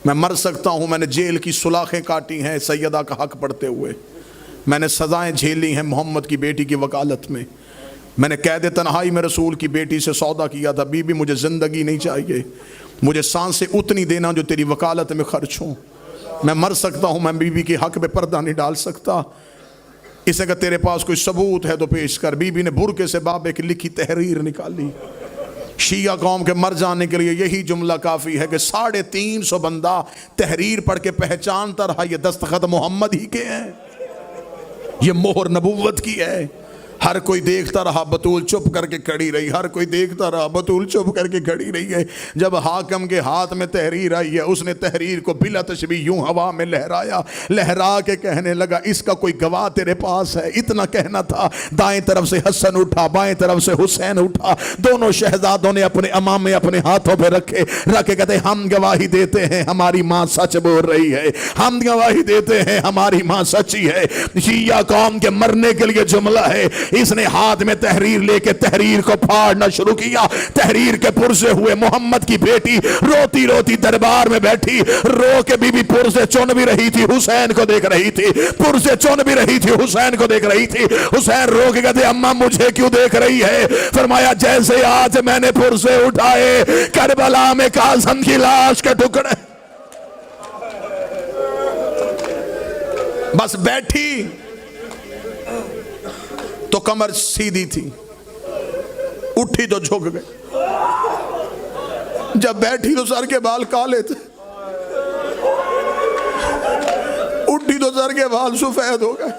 मैं मर सकता हूँ। मैंने जेल की सुलाखें काटी हैं सैयदा का हक पढ़ते हुए। मैंने सज़ाएं झेली हैं मोहम्मद की बेटी की वकालत में। मैंने कैद तन्हाई में रसूल की बेटी से सौदा किया था, बीबी मुझे ज़िंदगी नहीं चाहिए, मुझे सांसें उतनी देना जो तेरी वकालत में खर्च हों। मैं मर सकता हूँ, मैं बीबी के हक में पर्दा नहीं डाल सकता। इसे अगर तेरे पास कोई सबूत है तो पेश कर। बीबी ने बुरके से बाबे की लिखी तहरीर निकाली। शिया कौम के मर जाने के लिए यही जुमला काफ़ी है कि 350 बंदा तहरीर पढ़ के पहचानता रहा ये दस्तखत मोहम्मद ही के हैं, ये मोहर नबुव्वत की है। हर कोई देखता रहा, बतूल चुप करके खड़ी रही। हर कोई देखता रहा, बतूल चुप करके खड़ी रही है। जब हाकिम के हाथ में तहरीर आई है, उसने तहरीर को बिला तशबीह यूं हवा में लहराया, लहरा के कहने लगा इसका कोई गवाह तेरे पास है? इतना कहना था, दाएं तरफ से हसन उठा, बाएं तरफ से हुसैन उठा। दोनों शहजादों ने अपने अमामे अपने हाथों पे रखे कहते हम गवाही देते हैं हमारी माँ सच बोल रही है, हम गवाही देते हैं हमारी माँ सच्ची है। शिया कौम के मरने के लिए जुमला है। इसने हाथ में तहरीर लेके तहरीर को फाड़ना शुरू किया। तहरीर के पुरसे हुए मोहम्मद की बेटी रोती रोती दरबार में बैठी। रो के बीबी पुरसे चुन भी रही थी, हुसैन को देख रही थी। पुरसे चुन भी रही थी, हुसैन को देख रही थी। हुसैन रो के कहते अम्मा मुझे क्यों देख रही है? फरमाया जैसे आज मैंने पुरसे उठाए करबला में कासिम की लाश के टुकड़े। बस बैठी तो कमर सीधी थी, उठी तो झुक गए। जब बैठी तो सर के बाल काले थे, उठी तो सर के बाल सफेद हो गए।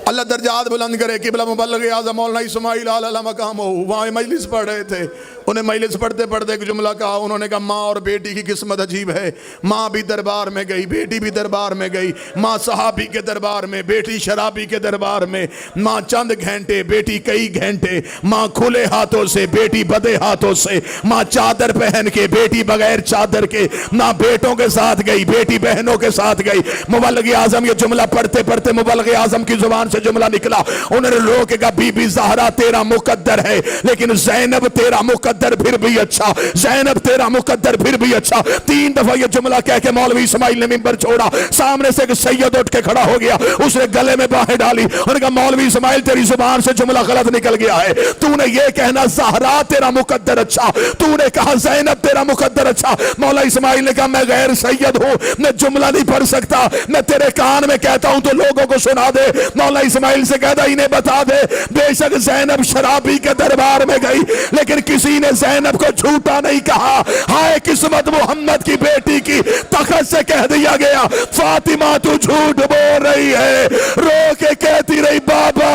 अल्लाह दर्जात बुलंद करे। किबला मुबल्लिग आज़म मौलाना इस्माइल आला मकाम हो, वहाँ मजलिस पढ़ रहे थे। उन्हें मजलिस पढ़ते पढ़ते एक जुमला कहा। उन्होंने कहा माँ और बेटी की किस्मत अजीब है। माँ भी दरबार में गई, बेटी भी दरबार में गई। माँ सहाबी के दरबार में, बेटी शराबी के दरबार में। माँ चंद घंटे, बेटी कई घंटे। माँ खुले हाथों से, बेटी बदे हाथों से। माँ चादर पहन के, बेटी बगैर चादर के। माँ बेटों के साथ गई, बेटी बहनों के साथ गई। मुबल्लिग आज़म ये जुमला पढ़ते पढ़ते मुबल्लिग आज़म की जुबान से जुमला निकला। उन्होंने लोगों के कहा बीबी ज़हरा तेरा मुकद्दर है, लेकिन ज़ैनब तेरा मुकद्दर फिर भी अच्छा, ज़ैनब तेरा मुकद्दर फिर भी अच्छा। 3 दफा ये जुमला कह के मौलवी इस्माइल ने मिंबर छोड़ा। सामने से एक सैयद उठ के खड़ा हो गया, उसने गले में बाहें डाली। उन्होंने कहा मौलवी इस्माइल तेरी जुबान से जुमला गलत निकल गया है। तूने ये कहना ज़हरा तेरा मुकद्दर अच्छा, तूने कहा ज़ैनब तेरा मुकद्दर अच्छा। मौला इस्माइल ने कहा मैं गैर सैयद हूं, मैं जुमला नहीं पढ़ सकता। मैं तेरे कान में कहता हूं तो लोगों को सुना दे। मौला इस्माइल से कहता इन्हें बता दे बेशक ज़ैनब शराबी के दरबार में गई, लेकिन किसी ने ज़ैनब को झूठा नहीं कहा। हाय किस्मत मोहम्मद की बेटी की, तखत से कह दिया गया फातिमा तू झूठ बोल रही है। रो के कहती रही बाबा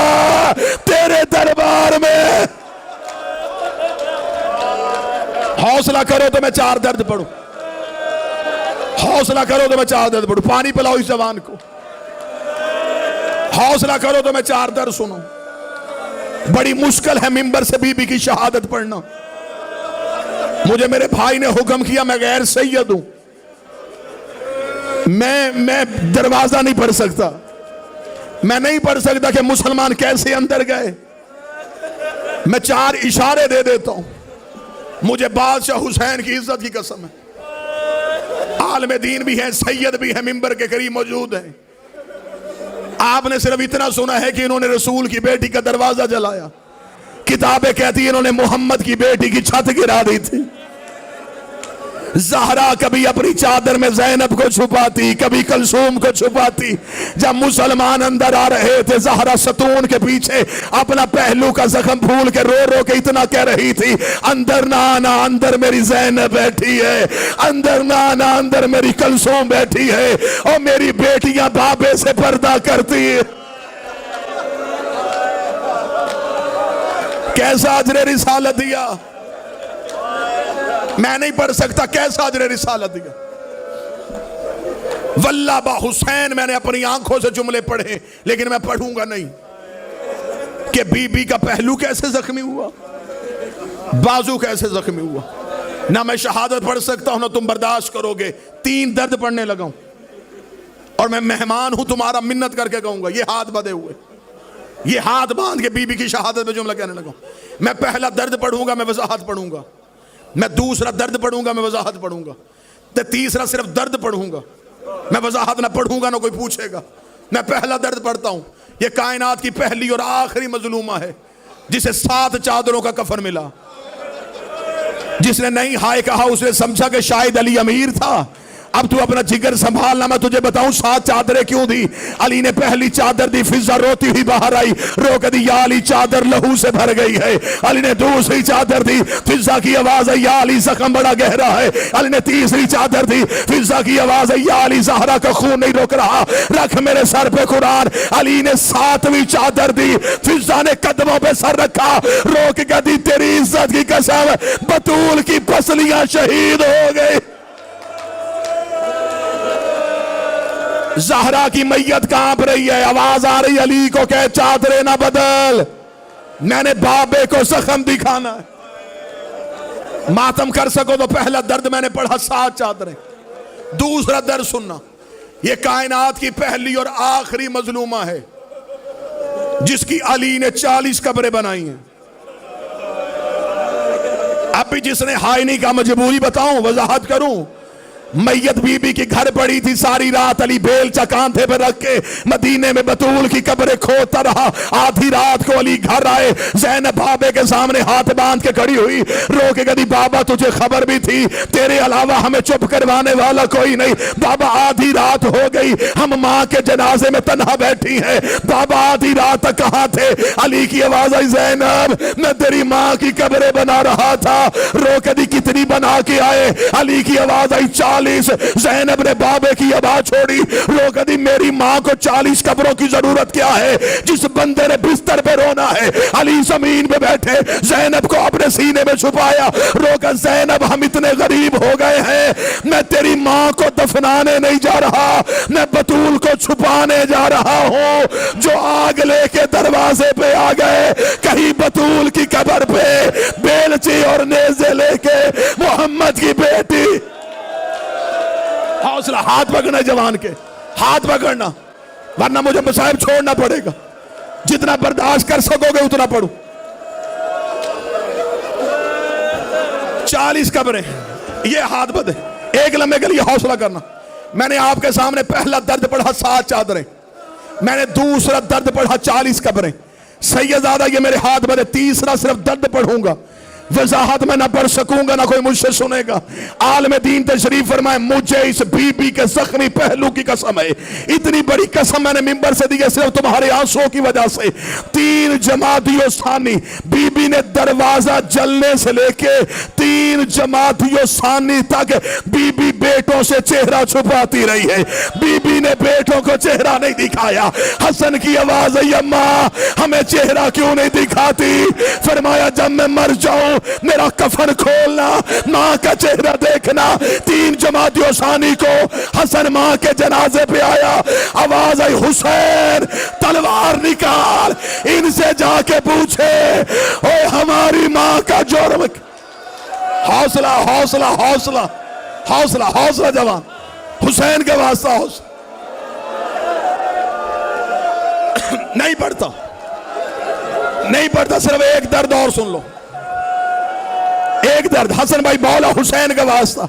तेरे दरबार में। हौसला करो तो मैं 4 दर्द पढ़ूं, हौसला करो तो मैं 4 दर्द पढ़ूं। पानी पिलाओ इस जवान को। हौसला करो तो मैं 4 दर्द सुनूं। बड़ी मुश्किल है मिंबर से बीबी की शहादत पढ़ना। मुझे मेरे भाई ने हुक्म किया, मैं गैर सैयद हूं, मैं दरवाजा नहीं पढ़ सकता। मैं नहीं पढ़ सकता कि मुसलमान कैसे अंदर गए। मैं 4 इशारे दे देता हूं। मुझे बादशाह हुसैन की इज्जत की कसम है, आलम दीन भी है, सैयद भी है, मिंबर के करीब मौजूद है। आपने सिर्फ इतना सुना है कि इन्होंने रसूल की बेटी का दरवाजा जलाया। किताबें कहती है इन्होंने मोहम्मद की बेटी की छत गिरा दी थी। ज़हरा कभी अपनी चादर में ज़ैनब को छुपाती, कभी कलसूम को छुपाती। जब मुसलमान अंदर आ रहे थे, ज़हरा सतून के पीछे अपना पहलू का जख्म भूल के रो रो के इतना कह रही थी अंदर ना आना, अंदर मेरी ज़ैनब बैठी है। अंदर ना आना, अंदर मेरी कलसूम बैठी है। और मेरी बेटियां बाबे से पर्दा करती है। कैसा अजरे रिसालत दिया। मैं नहीं पढ़ सकता, कैसा अजरे रिसालत दिया। वल्लाह बा हुसैन मैंने अपनी आंखों से जुमले पढ़े, लेकिन मैं पढ़ूंगा नहीं कि बीबी का पहलू कैसे जख्मी हुआ, बाजू कैसे जख्मी हुआ। ना मैं शहादत पढ़ सकता हूं, ना तुम बर्दाश्त करोगे। 3 दर्द पढ़ने लगा हूं और मैं मेहमान हूं तुम्हारा, मिन्नत करके कहूंगा ये हाथ बंधे हुए, ये हाथ बांध के बीबी की शहादत में जुमला कहने लगा। मैं पहला दर्द पढ़ूंगा, मैं वजाहत पढ़ूंगा। मैं दूसरा दर्द पढ़ूंगा, मैं वजाहत पढ़ूंगा, तो तीसरा सिर्फ दर्द पढ़ूंगा, मैं वजाहत ना पढ़ूंगा, ना कोई पूछेगा। मैं पहला दर्द पढ़ता हूं। ये कायनात की पहली और आखिरी मजलूमा है जिसे 7 चादरों का कफन मिला। जिसने नहीं हाय कहा उसने समझा कि शायद अली अमीर था। अब तू अपना जिगर संभालना, मैं तुझे बताऊं 7 चादरें क्यों दी। अली ने पहली चादर दी, फिजा रोती हुई बाहर आई, रो के दी, या अली चादर लहू से भर गई है। अली ने दूसरी चादर दी, फिजा की आवाज है, या अली जख्म बड़ा गहरा है। अली ने तीसरी चादर दी, फिजा की आवाज है, या अली ज़हरा का खून नहीं रोक रहा, रख मेरे सर पे कुरान। अली ने 7वीं चादर दी, फिजा ने कदमों पे सर रखा, रोक के दी, तेरी इज्जत की कसम, बतूल की पसलियां शहीद हो गई। ज़हरा की मैयत कांप रही है, आवाज आ रही, अली को कह चादरें ना बदल, मैंने बाबे को जख्म दिखाना है। मातम कर सको तो पहला दर्द मैंने पढ़ा 7 चादरें। दूसरा दर्द सुनना, यह कायनात की पहली और आखिरी मजलूमा है जिसकी अली ने 40 कब्रें बनाई हैं। अब भी जिसने हाय नहीं कहा, मजबूरी बताऊं, वजाहत करूं। मैयत बीबी की घर पड़ी थी, सारी रात अली बेलचा कांधे पे रख के मदीने में बतूल की कब्रें खोदता रहा। आधी रात को अली घर आए, ज़ैनब बाबे के सामने हाथ बांध के खड़ी हुई, रो के कही, बाबा तुझे खबर भी थी, तेरे अलावा हमें चुप करवाने वाला कोई नहीं। बाबा आधी रात हो गई, हम माँ के जनाजे में तन्हा बैठी हैं, बाबा आधी रात तक कहाँ थे। अली की आवाज आई, ज़ैनब मैं तेरी माँ की कब्रें बना रहा था। रो के दी, कितनी बना के आए। अली की आवाज आई, 40। ज़ैनब ने बाबे की आवाज छोड़ी, रो के दी, मेरी मां को 40 कब्रों की जरूरत क्या है। जिस बंदे ने बिस्तर पे रोना है, अली जमीन पे बैठे, ज़ैनब को अपने सीने में छुपाया, रो के, ज़ैनब हम इतने गरीब हो गए हैं, मैं तेरी मां को दफनाने नहीं जा रहा, मैं बतूल को छुपाने जा रहा हूं। जो आग लेके दरवाजे पे आ गए, कहीं बतूल की कब्र पे बेलची और नेज़े लेके मोहम्मद की बेटी। हौसला, हाथ पकड़ना जवान के, हाथ पकड़ना, वरना मुझे मसाइब छोड़ना पड़ेगा। जितना बर्दाश्त कर सकोगे उतना पढ़ो। 40 कब्रें, ये हाथ बदे, एक लम्हे के लिए हौसला करना। मैंने आपके सामने पहला दर्द पढ़ा 7 चादरें, मैंने दूसरा दर्द पढ़ा 40 कब्रें। सैयदादा ये मेरे हाथ बदे, तीसरा सिर्फ दर्द पढ़ूंगा, वजाहत में ना पढ़ सकूंगा, ना कोई मुझसे सुनेगा। आलम दीन तशरीफ फरमाए, मुझे इस बीबी के जख्मी पहलू की कसम है, इतनी बड़ी कसम मैंने मिंबर से दी है सिर्फ तुम्हारे आंसुओं की वजह से। 3 जमातियों सानी, बीबी ने दरवाजा जलने से लेके 3 जमातियों सानी तक बीबी बेटों से चेहरा छुपाती रही है। बीबी ने बेटों को चेहरा नहीं दिखाया। हसन की आवाज है, अम्मा हमें चेहरा क्यों नहीं दिखाती। फरमाया, जब मैं मर जाऊं मेरा कफन खोलना, मां का चेहरा देखना। 3 जमातियों सानी को हसन मां के जनाजे पे आया, आवाज आई, हुसैन तलवार निकाल, इनसे जाके पूछे ओए हमारी मां का जुर्म। हौसला हौसला हौसला हौसला हौसला जवान, हुसैन के वास्ता हौसला। नहीं पढ़ता, नहीं पढ़ता, सिर्फ एक दर्द और सुन लो, एक दर्द। हसन भाई बोला, हुसैन का वास्ता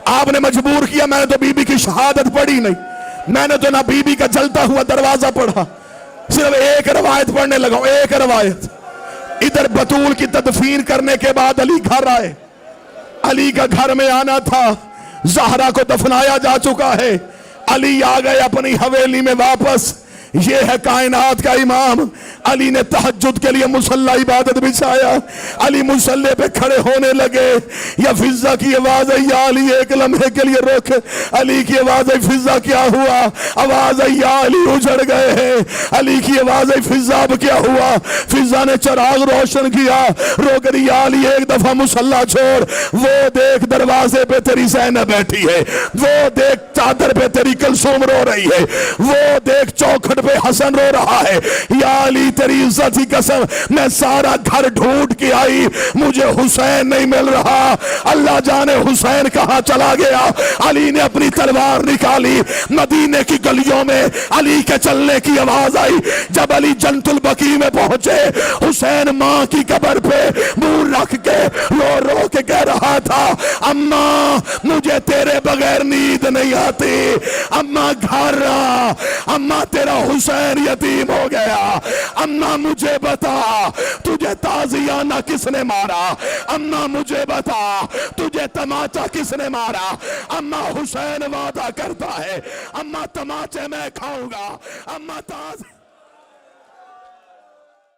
आपने मजबूर किया। मैंने तो बीबी की शहादत पढ़ी नहीं, मैंने तो ना बीबी का जलता हुआ दरवाजा पढ़ा, सिर्फ एक रवायत पढ़ने लगा, एक रवायत। इधर बतूल की तदफीन करने के बाद अली घर आए, अली का घर में आना था, ज़हरा को दफनाया जा चुका है, अली आ गए अपनी हवेली में वापस। ये है कायनात का इमाम। अली ने तहज्जुद के लिए मुसल्ला इबादत बिछाया, अली मुसल्ले पे खड़े होने लगे। या फिजा की आवाज है, या अली एक लम्हे के लिए रुक। अली की आवाज है, फिजा क्या हुआ। आवाज है, या अली उजड़ गए हैं। अली की आवाज है, फिजा अब क्या हुआ। फिजा ने चिराग रोशन किया, रोक दिया, अली एक दफा मुसल्ला छोड़, वो देख दरवाजे पे तेरी ज़ैनब बैठी है, वो देख चादर पे तेरी कुलसूम रो रही है, वो देख चौखट पे हसन रो रहा है, या अली तेरी इज्जत की कसम मैं सारा घर ढूंढ के आई, मुझे हुसैन नहीं मिल रहा, अल्लाह जाने हुसैन कहां चला गया। अली ने अपनी तलवार निकाली, मदीने की गलियों में अली के चलने की आवाज आई। जब अली जन्नतुल बकी में पहुंचे, हुसैन मां की कब्र पे मुंह रख के रो रो के कह रहा था, अम्मा मुझे तेरे बगैर नींद नहीं आती, अम्मा घर आ, अम्मा तेरा हुसैन यतीम हो गया, अम्मा मुझे बता तुझे ताजियाना किसने मारा, अम्मा मुझे बता तुझे तमाचा किसने मारा। अम्मा हुसैन वादा करता है, अम्मा तमाचे मैं खाऊंगा, अम्मा ताज